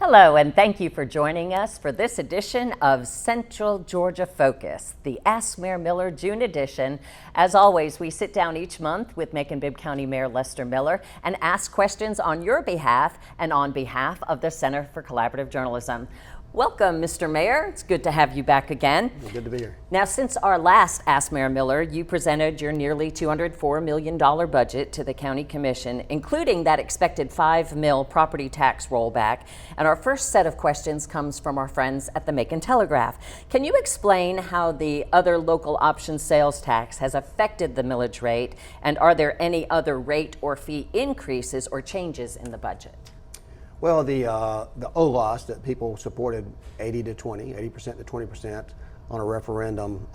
Hello, and thank you for joining us for this edition of Central Georgia Focus, the Ask Mayor Miller June edition. As always, we sit down each month with Macon-Bibb County Mayor Lester Miller and ask questions on your behalf and on behalf of the Center for Collaborative Journalism. Welcome, Mr. Mayor. It's good to have you back again. Good to be here. Now, since our last Ask Mayor Miller, you presented your nearly $204 million budget to the County Commission, including that expected $5 million property tax rollback. And our first set of questions comes from our friends at the Macon Telegraph. Can you explain how the other local option sales tax has affected the millage rate? And are there any other rate or fee increases or changes in the budget? Well, the OLOS that people supported 80% to 20% on a referendum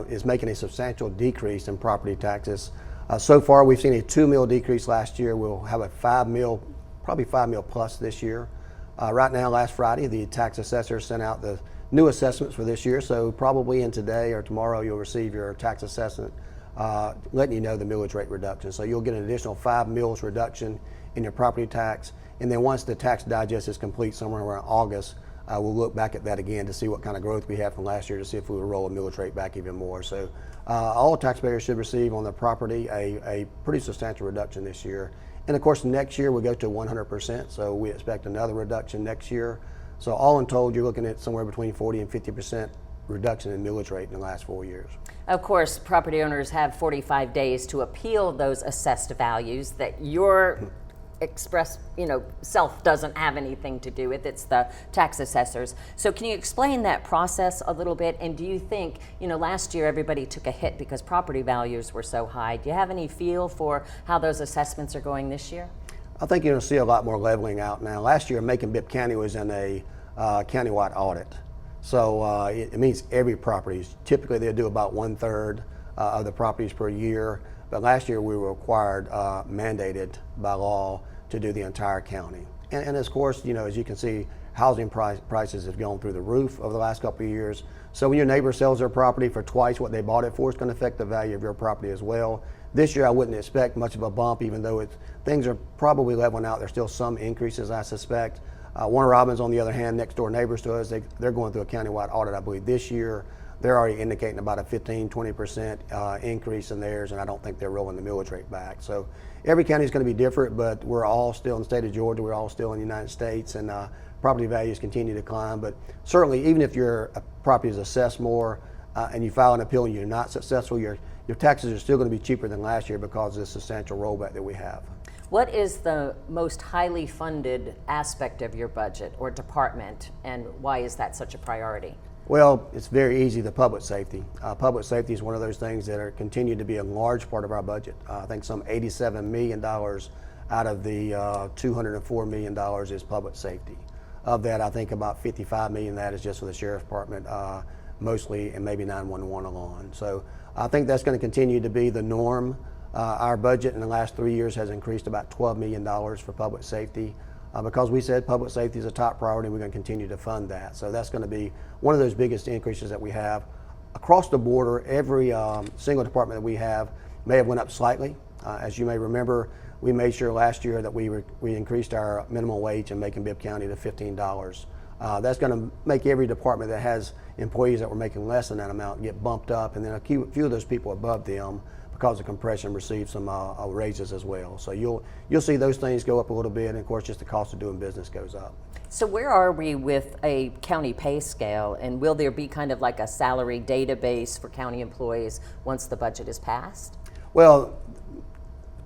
is making a substantial decrease in property taxes. So far, we've seen a $2 million decrease last year. We'll have a $5 million, probably $5 million plus this year. Right now, last Friday, the tax assessor sent out the new assessments for this year. So probably in today or tomorrow, you'll receive your tax assessment letting you know the millage rate reduction. So you'll get an additional $5 million reduction in your property tax. And then once the tax digest is complete somewhere around August, we'll look back at that again to see what kind of growth we had from last year to see if we would roll a millage rate back even more. So all taxpayers should receive on their property a pretty substantial reduction this year. And of course, next year we go to 100%, so we expect another reduction next year. So all in told, you're looking at somewhere between 40 and 50% reduction in millage rate in the last 4 years. Of course, property owners have 45 days to appeal those assessed values that your self doesn't have anything to do with. It's the tax assessors. So can you explain that process a little bit? And do you think, last year everybody took a hit because property values were so high. Do you have any feel for how those assessments are going this year? I think you're going to see a lot more leveling out now. Last year, Macon-Bibb County was in a countywide audit. So it means every property, typically they do about 1/3 of the properties per year. But last year we were required, mandated by law, to do the entire county. And of course, as you can see, housing prices have gone through the roof over the last couple of years. So when your neighbor sells their property for twice what they bought it for, it's going to affect the value of your property as well. This year I wouldn't expect much of a bump, even though things are probably leveling out. There's still some increases, I suspect. Warner Robins, on the other hand, next door neighbors to us, they're going through a countywide audit, I believe, this year. They're already indicating about a 15-20% increase in theirs, and I don't think they're rolling the millage rate back. So every county is going to be different, but we're all still in the state of Georgia. We're all still in the United States, and property values continue to climb. But certainly, even if your property is assessed more and you file an appeal and you're not successful, your taxes are still going to be cheaper than last year because of this substantial rollback that we have. What is the most highly funded aspect of your budget or department, and why is that such a priority? Well, it's very easy, the public safety. Public safety is one of those things that continue to be a large part of our budget. I think some $87 million out of the $204 million is public safety. Of that, I think about $55 million of that is just for the Sheriff's Department, mostly, and maybe 911 alone. So I think that's going to continue to be the norm. Our budget in the last 3 years has increased about $12 million for public safety. Because we said public safety is a top priority, and we're going to continue to fund that. So that's going to be one of those biggest increases that we have. Across the border, every single department that we have may have went up slightly. As you may remember, we made sure last year that we increased our minimum wage in Macon-Bibb County to $15. That's going to make every department that has employees that were making less than that amount get bumped up, and then a few of those people above them, because of compression, receive some raises as well. So you'll see those things go up a little bit, and of course just the cost of doing business goes up. So where are we with a county pay scale, and will there be kind of like a salary database for county employees once the budget is passed? Well,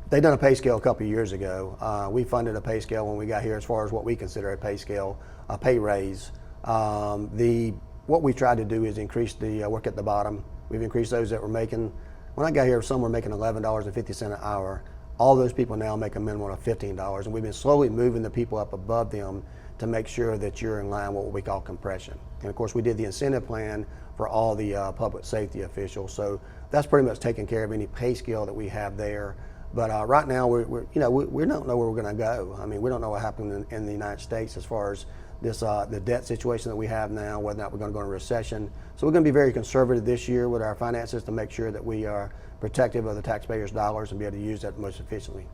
they done a pay scale a couple of years ago. We funded a pay scale when we got here as far as what we consider a pay scale, a pay raise. What we tried to do is increase the work at the bottom. We've increased those that were making, when I got here, some were making $11.50 an hour. All those people now make a minimum of $15, and we've been slowly moving the people up above them to make sure that you're in line with what we call compression. And of course, we did the incentive plan for all the public safety officials, so that's pretty much taking care of any pay scale that we have there. But right now, we don't know where we're going to go. I mean, we don't know what happened in the United States as far as this the debt situation that we have now, whether or not we're going to go into recession. So we're going to be very conservative this year with our finances to make sure that we are protective of the taxpayers' dollars and be able to use that most efficiently.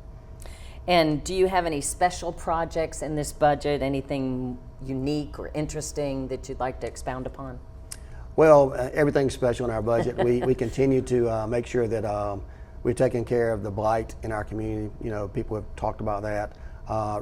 And do you have any special projects in this budget, anything unique or interesting that you'd like to expound upon? Well, everything's special in our budget. We continue to make sure that we're taking care of the blight in our community. You know, people have talked about that.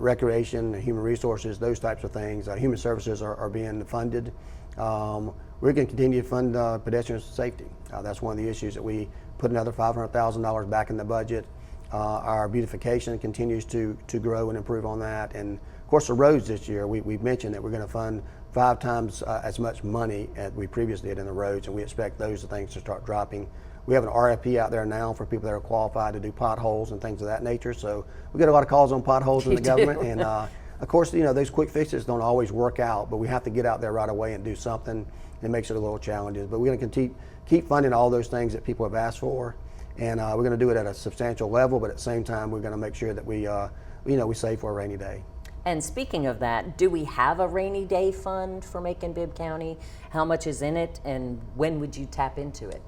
Recreation, human resources, those types of things. Human services are being funded. We're going to continue to fund pedestrian safety. That's one of the issues that we put another $500,000 back in the budget. Our beautification continues to grow and improve on that. And of course, the roads this year, we've mentioned that we're going to fund 5 times as much money as we previously did in the roads, and we expect those things to start dropping. We have an RFP out there now for people that are qualified to do potholes and things of that nature. So we get a lot of calls on potholes in the government, and of course, you know, those quick fixes don't always work out, but we have to get out there right away and do something. It makes it a little challenging, but we're going to keep funding all those things that people have asked for, and we're going to do it at a substantial level. But at the same time, we're going to make sure that we save for a rainy day. And speaking of that, do we have a rainy day fund for Macon-Bibb County? How much is in it, and when would you tap into it?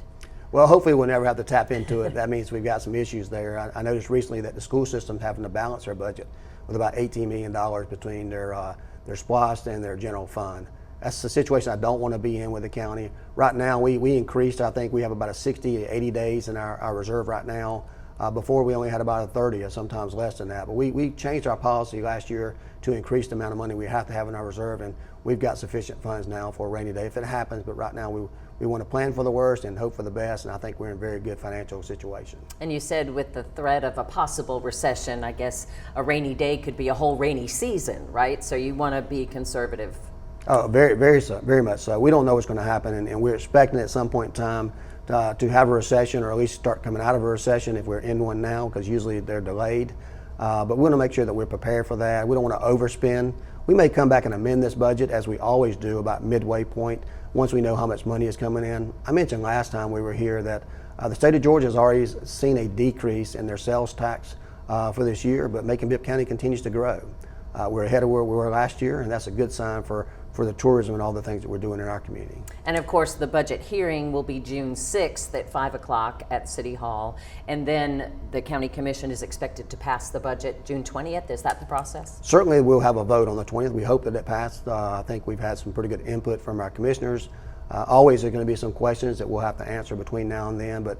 Well, hopefully we'll never have to tap into it. That means we've got some issues there. I noticed recently that the school system's having to balance their budget with about $18 million between their SPLOST and their general fund. That's the situation I don't want to be in with the county. Right now, we increased, I think we have about a 60 to 80 days in our reserve right now. Before we only had about a 30 or sometimes less than that. But we changed our policy last year to increase the amount of money we have to have in our reserve, and we've got sufficient funds now for a rainy day if it happens. But right now we want to plan for the worst and hope for the best, and I think we're in a very good financial situation. And you said with the threat of a possible recession, I guess a rainy day could be a whole rainy season, right? So you want to be conservative. Oh, very much so. We don't know what's going to happen, and we're expecting at some point in time to have a recession, or at least start coming out of a recession if we're in one now, because usually they're delayed. But we want to make sure that we're prepared for that. We don't want to overspend. We may come back and amend this budget, as we always do, about midway point, once we know how much money is coming in. I mentioned last time we were here that the state of Georgia has already seen a decrease in their sales tax for this year, but Macon-Bibb County continues to grow. We're ahead of where we were last year, and that's a good sign for the tourism and all the things that we're doing in our community. And of course, the budget hearing will be June 6th at 5 o'clock at City Hall. And then the County Commission is expected to pass the budget June 20th. Is that the process? Certainly we'll have a vote on the 20th. We hope that it passed. I think we've had some pretty good input from our commissioners. Always there are going to be some questions that we'll have to answer between now and then, but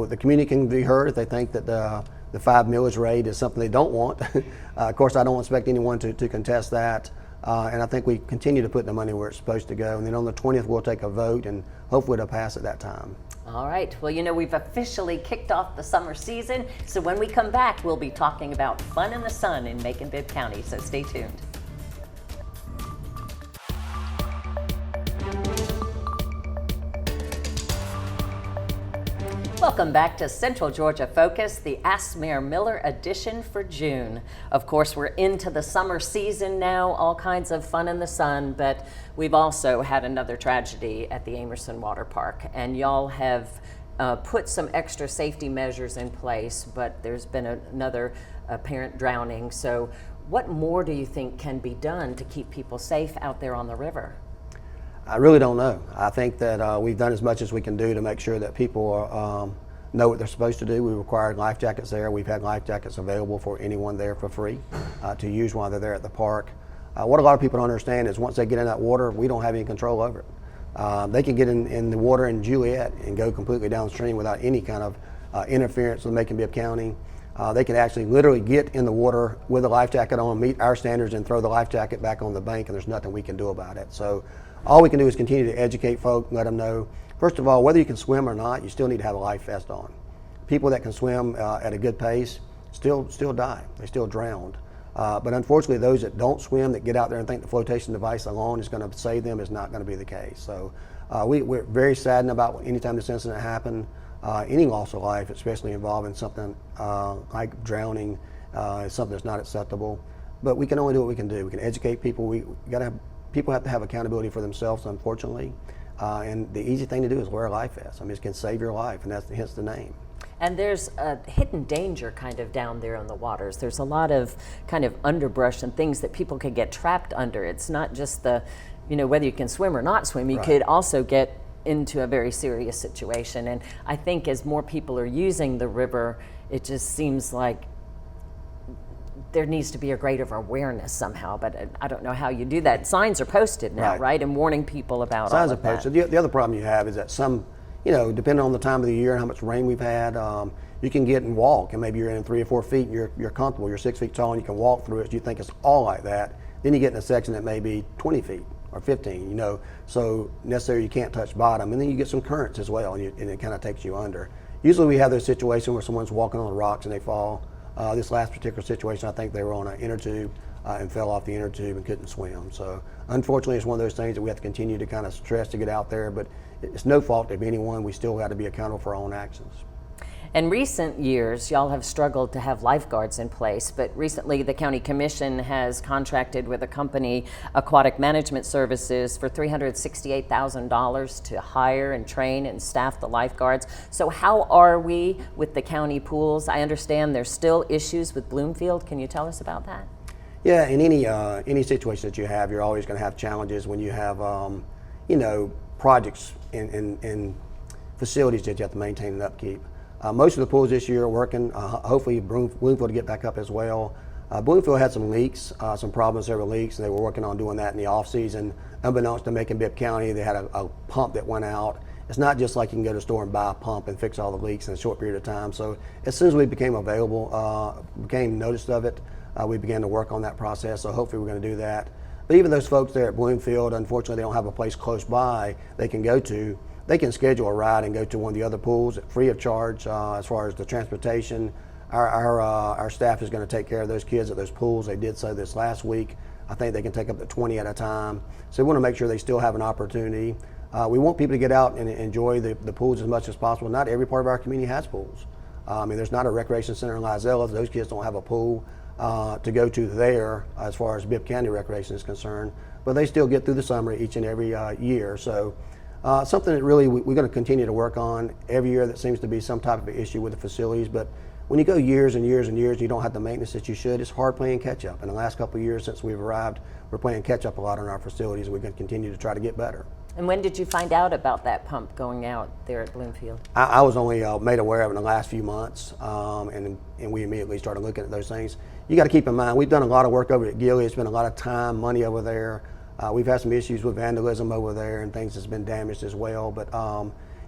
the community can be heard if they think that the 5 millage rate is something they don't want. Of course, I don't expect anyone to contest that. And I think we continue to put the money where it's supposed to go. And then on the 20th, we'll take a vote, and hopefully it'll pass at that time. All right. Well, you know, we've officially kicked off the summer season. So when we come back, we'll be talking about fun in the sun in Macon-Bibb County. So stay tuned. Welcome back to Central Georgia Focus, the Ask Mayor Miller edition for June. Of course, we're into the summer season now, all kinds of fun in the sun, but we've also had another tragedy at the Amerson Water Park, and y'all have put some extra safety measures in place, but there's been another apparent drowning. So what more do you think can be done to keep people safe out there on the river? I really don't know. I think that we've done as much as we can do to make sure that people know what they're supposed to do. We required life jackets there. We've had life jackets available for anyone there for free to use while they're there at the park. What a lot of people don't understand is once they get in that water, we don't have any control over it. They can get in the water in Juliet and go completely downstream without any kind of interference with Macon-Bibb County. They can actually literally get in the water with a life jacket on, meet our standards, and throw the life jacket back on the bank, and there's nothing we can do about it. So all we can do is continue to educate folk, let them know, first of all, whether you can swim or not, you still need to have a life vest on. People that can swim at a good pace still die. They still drown. But unfortunately, those that don't swim, that get out there and think the flotation device alone is going to save them, is not going to be the case. So we're very saddened about anytime this incident happened. Any loss of life, especially involving something like drowning, is something that's not acceptable. But we can only do what we can do. We can educate people. People have to have accountability for themselves, unfortunately. And the easy thing to do is wear a life vest. I mean, it can save your life, and that's hence the name. And there's a hidden danger kind of down there in the waters. There's a lot of kind of underbrush and things that people could get trapped under. It's not just whether you can swim or not swim. You could also get into a very serious situation. And I think as more people are using the river, it just seems like there needs to be a greater awareness somehow, but I don't know how you do that. Signs are posted now, right? And warning people about signs all are of that. posted. The other problem you have is that some, depending on the time of the year and how much rain we've had, you can get and walk, and maybe you're in 3 or 4 feet and you're comfortable, you're 6 feet tall and you can walk through it, so you think it's all like that. Then you get in a section that may be 20 feet or 15, so necessarily you can't touch bottom, and then you get some currents as well, and it kind of takes you under. Usually we have those situations where someone's walking on the rocks and they fall. This last particular situation, I think they were on an inner tube and fell off the inner tube and couldn't swim. So unfortunately, it's one of those things that we have to continue to kind of stress to get out there, but it's no fault of anyone. We still got to be accountable for our own actions. In recent years, y'all have struggled to have lifeguards in place, but recently the County Commission has contracted with a company, Aquatic Management Services, for $368,000 to hire and train and staff the lifeguards. So how are we with the county pools? I understand there's still issues with Bloomfield. Can you tell us about that? Yeah, in any situation that you have, you're always going to have challenges when you have, projects and facilities that you have to maintain and upkeep. Most of the pools this year are working. Hopefully Bloomfield will get back up as well. Bloomfield had some leaks, some problems there with leaks, and they were working on doing that in the off season. Unbeknownst to Macon-Bibb County, they had a pump that went out. It's not just like you can go to the store and buy a pump and fix all the leaks in a short period of time. So as soon as we became noticed of it, we began to work on that process. So hopefully we're going to do that. But even those folks there at Bloomfield, unfortunately, they don't have a place close by they can go to. They can schedule a ride and go to one of the other pools free of charge. As far as the transportation, our staff is going to take care of those kids at those pools. They did so this last week. I think they can take up to 20 at a time. So we want to make sure they still have an opportunity. We want people to get out and enjoy the pools as much as possible. Not every part of our community has pools. There's not a recreation center in Lizella. Those kids don't have a pool to go to there as far as Bibb County recreation is concerned. But they still get through the summer each and every year. So something that really we're going to continue to work on. Every year that seems to be some type of issue with the facilities, but when you go years and years and years, you don't have the maintenance that you should. It's hard playing catch up. In the last couple of years since we've arrived, we're playing catch up a lot on our facilities, and we're going to continue to try to get better. And when did you find out about that pump going out there at Bloomfield? I was only made aware of it in the last few months, and we immediately started looking at those things. You got to keep in mind, we've done a lot of work over at Gilead. Spent a lot of time, money over there. We've had some issues with vandalism over there and things that's been damaged as well. But,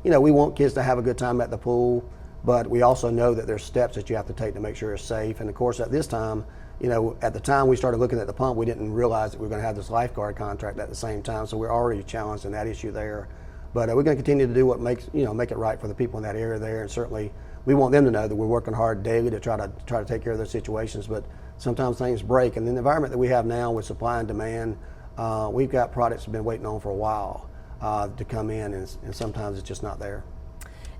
we want kids to have a good time at the pool, but we also know that there's steps that you have to take to make sure it's safe. And of course, at this time, at the time we started looking at the pump, we didn't realize that we were going to have this lifeguard contract at the same time. So we're already challenged in that issue there. But we're going to continue to do what makes, make it right for the people in that area there. And certainly we want them to know that we're working hard daily to try to take care of those situations. But sometimes things break. And in the environment that we have now with supply and demand, we've got products that have been waiting on for a while to come in, and sometimes it's just not there.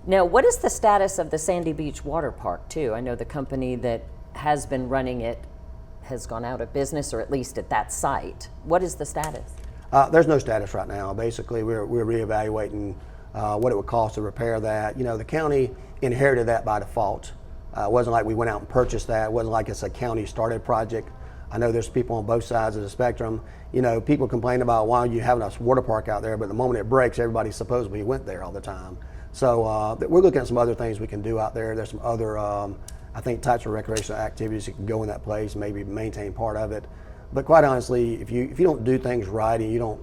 Now, what is the status of the Sandy Beach Water Park, too? I know the company that has been running it has gone out of business, or at least at that site. What is the status? There's no status right now. Basically, we're reevaluating what it would cost to repair that. The county inherited that by default. It wasn't like we went out and purchased that. It wasn't like it's a county-started project. I know there's people on both sides of the spectrum. People complain about why you having a water park out there, but the moment it breaks, everybody supposedly went there all the time. So we're looking at some other things we can do out there. There's some other, I think, types of recreational activities that can go in that place, maybe maintain part of it. But quite honestly, if you don't do things right and you don't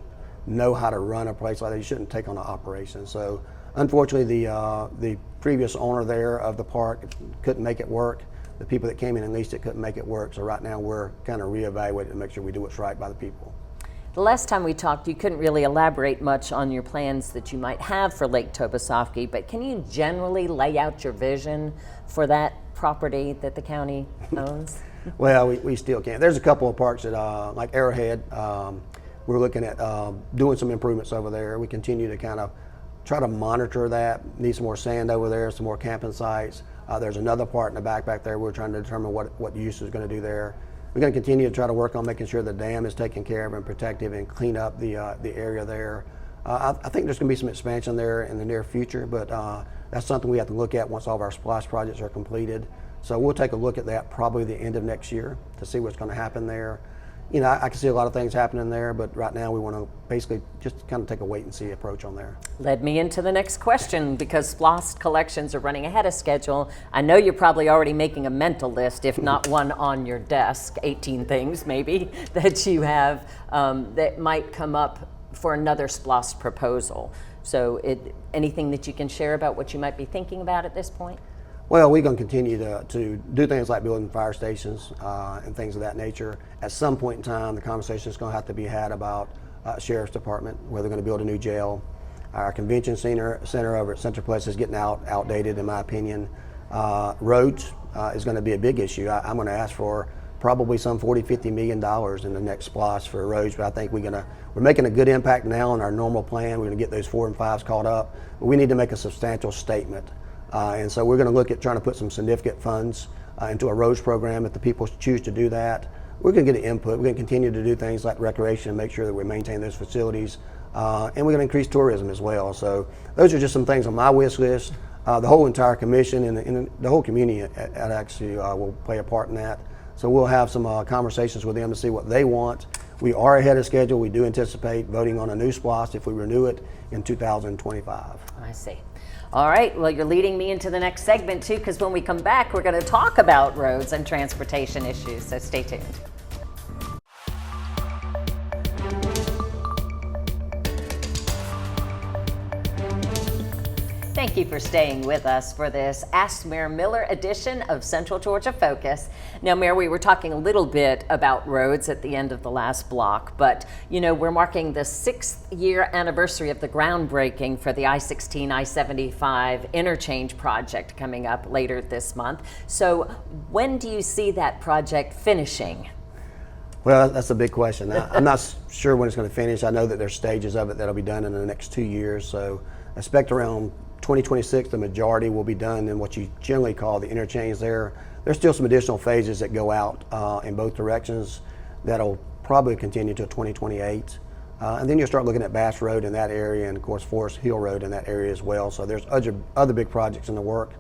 know how to run a place like that, you shouldn't take on an operation. So unfortunately, the previous owner there of the park couldn't make it work. The people that came in and leased it couldn't make it work. So right now we're kind of reevaluating to make sure we do what's right by the people. The last time we talked, you couldn't really elaborate much on your plans that you might have for Lake Tobosoffke, but can you generally lay out your vision for that property that the county owns? Well, we still can't. There's a couple of parks that, like Arrowhead, we're looking at doing some improvements over there. We continue to kind of try to monitor that. Need some more sand over there, some more camping sites. There's another part in the back there we're trying to determine what use is going to do there. We're going to continue to try to work on making sure the dam is taken care of and protective and clean up the area there. I think there's going to be some expansion there in the near future, but that's something we have to look at once all of our splash projects are completed. So we'll take a look at that probably the end of next year to see what's going to happen there. you know, I can see a lot of things happening there, but right now we want to basically just kind of take a wait and see approach on there. Led me into the next question, because SPLOST collections are running ahead of schedule. I know you're probably already making a mental list, if not one on your desk, 18 things maybe that you have that might come up for another SPLOST proposal. So anything that you can share about what you might be thinking about at this point? Well, we're going to continue to do things like building fire stations and things of that nature. At some point in time, the conversation is going to have to be had about Sheriff's Department, where they're going to build a new jail. Our convention center over at Centerplex is getting outdated, in my opinion. Roads is going to be a big issue. I'm going to ask for probably some $40–50 million in the next SPLOST for roads, but I think we're making a good impact now on our normal plan. We're going to get those 4 and 5s caught up, but we need to make a substantial statement. And so we're going to look at trying to put some significant funds into a roads program if the people choose to do that. We're going to get input. We're going to continue to do things like recreation and make sure that we maintain those facilities. And we're going to increase tourism as well. So those are just some things on my wish list. The whole entire commission and the whole community actually will play a part in that. So we'll have some conversations with them to see what they want. We are ahead of schedule. We do anticipate voting on a new SPLOST if we renew it in 2025. I see. All right, well, you're leading me into the next segment too, because when we come back, we're going to talk about roads and transportation issues, so stay tuned. Thank you for staying with us for this Ask Mayor Miller edition of Central Georgia Focus. Now, Mayor, we were talking a little bit about roads at the end of the last block, but you know, we're marking the 6th year anniversary of the groundbreaking for the I-16, I-75 interchange project coming up later this month. So when do you see that project finishing? Well, that's a big question. I'm not sure when it's going to finish. I know that there's stages of it that'll be done in the next 2 years, so I expect around 2026, the majority will be done in what you generally call the interchange there. There's still some additional phases that go out in both directions that'll probably continue to 2028. And then you'll start looking at Bass Road in that area, and of course Forest Hill Road in that area as well. So there's other big projects in the work.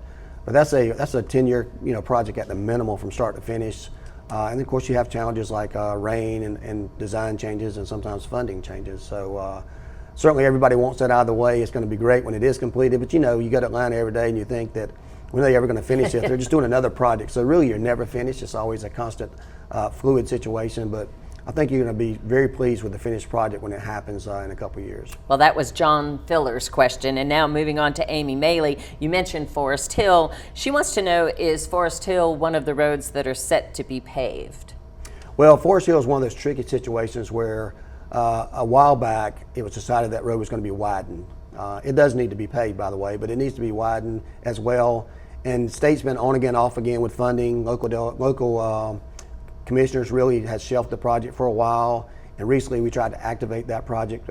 But that's a 10-year project at the minimum from start to finish. And of course you have challenges like rain and design changes and sometimes funding changes. So certainly everybody wants that out of the way. It's going to be great when it is completed, but you know, you go to Atlanta every day and you think that when are they ever going to finish it? They're just doing another project. So really you're never finished. It's always a constant fluid situation, but I think you're going to be very pleased with the finished project when it happens in a couple of years. Well, that was John Filler's question. And now moving on to Amy Maley. You mentioned Forest Hill. She wants to know, is Forest Hill one of the roads that are set to be paved? Well, Forest Hill is one of those tricky situations where a while back, it was decided that road was going to be widened. It does need to be paved, by the way, but it needs to be widened as well. And the state's been on again, off again with funding. Local commissioners really has shelved the project for a while. And recently, we tried to activate that project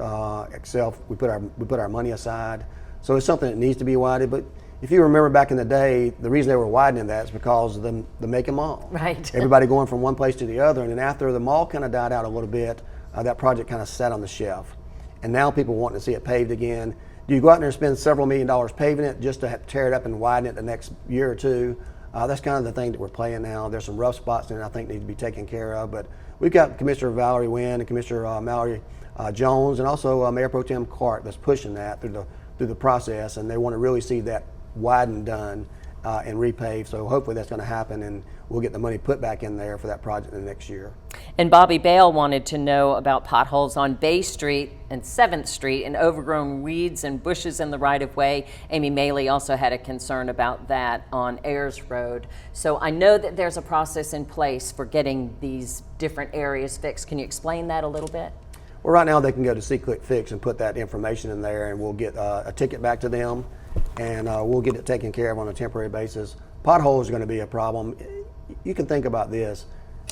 itself. We put our money aside. So it's something that needs to be widened. But if you remember back in the day, the reason they were widening that is because of the Macon Mall. Right. Everybody going from one place to the other. And then after the mall kind of died out a little bit, that project kind of sat on the shelf. And now people want to see it paved again. Do you go out there and spend several $1 million paving it just to tear it up and widen it the next year or two? That's kind of the thing that we're playing now. There's some rough spots in it I think need to be taken care of. But we've got Commissioner Valerie Wynn and Commissioner Mallory Jones and also Mayor Pro Tem Clark that's pushing that through the process. And they want to really see that widened done and repaved. So hopefully that's going to happen and we'll get the money put back in there for that project in the next year. And Bobby Bale wanted to know about potholes on Bay Street and 7th Street and overgrown weeds and bushes in the right-of-way. Amy Maley also had a concern about that on Ayers Road. So I know that there's a process in place for getting these different areas fixed. Can you explain that a little bit? Well, right now they can go to See Click Fix and put that information in there, and we'll get a ticket back to them, and we'll get it taken care of on a temporary basis. Potholes are going to be a problem. You can think about this.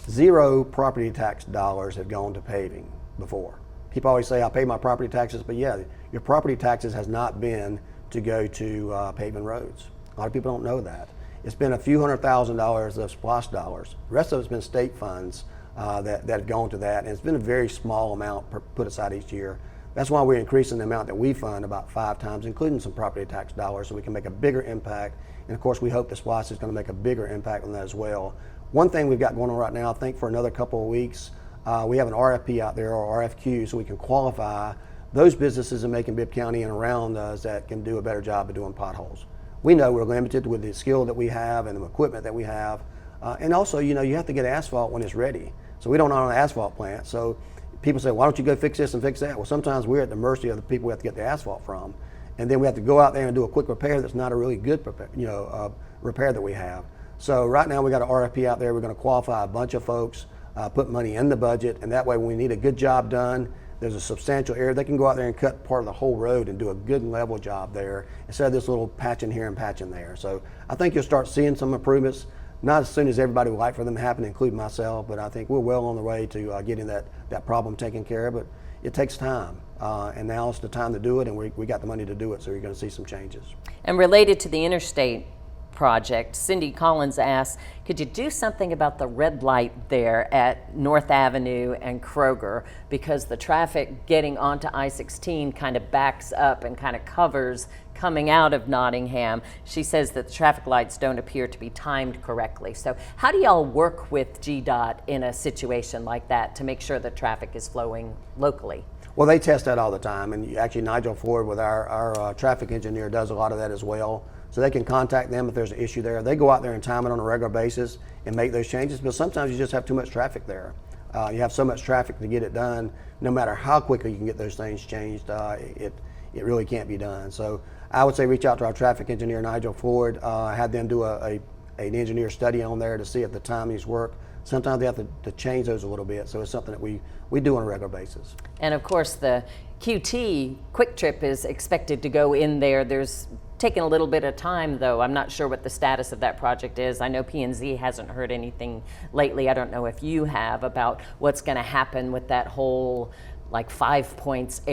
0 property tax dollars have gone to paving before. People always say, I pay my property taxes, but yeah, your property taxes has not been to go to paving roads. A lot of people don't know that. It's been a few $100,000s of SPLOST dollars. The rest of it's been state funds that have gone to that, and it's been a very small amount put aside each year. That's why we're increasing the amount that we fund about 5 times, including some property tax dollars, so we can make a bigger impact. And of course, we hope the SPLOST is going to make a bigger impact on that as well. One thing we've got going on right now, I think for another couple of weeks, we have an RFP out there, or RFQ, so we can qualify those businesses in Macon-Bibb County and around us that can do a better job of doing potholes. We know we're limited with the skill that we have and the equipment that we have. And also, you have to get asphalt when it's ready. So we don't own an asphalt plant. So people say, why don't you go fix this and fix that? Well, sometimes we're at the mercy of the people we have to get the asphalt from. And then we have to go out there and do a quick repair that's not a really good repair that we have. So right now we got an RFP out there. We're going to qualify a bunch of folks, put money in the budget, and that way when we need a good job done, there's a substantial area, they can go out there and cut part of the whole road and do a good level job there instead of this little patching here and patching there. So I think you'll start seeing some improvements, not as soon as everybody would like for them to happen, including myself, but I think we're well on the way to getting that problem taken care of. But it takes time, and now it's the time to do it, and we got the money to do it, so you're going to see some changes. And related to the interstate project, Cindy Collins asked, could you do something about the red light there at North Avenue and Kroger, because the traffic getting onto I-16 kind of backs up and kind of covers coming out of Nottingham. She says that the traffic lights don't appear to be timed correctly. So how do y'all work with GDOT in a situation like that to make sure the traffic is flowing locally? Well, they test that all the time, and actually Nigel Ford with our traffic engineer does a lot of that as well. So they can contact them if there's an issue there. They go out there and time it on a regular basis and make those changes, but sometimes you just have too much traffic there. You have so much traffic to get it done, no matter how quickly you can get those things changed, it really can't be done. So I would say reach out to our traffic engineer, Nigel Ford, have them do an engineer study on there to see if the timings work. Sometimes they have to change those a little bit, so it's something that we do on a regular basis. And of course the QT Quick Trip is expected to go in there. There's taken a little bit of time though. I'm not sure what the status of that project is. I know P&Z hasn't heard anything lately. I don't know if you have about what's going to happen with that whole like 5 points area.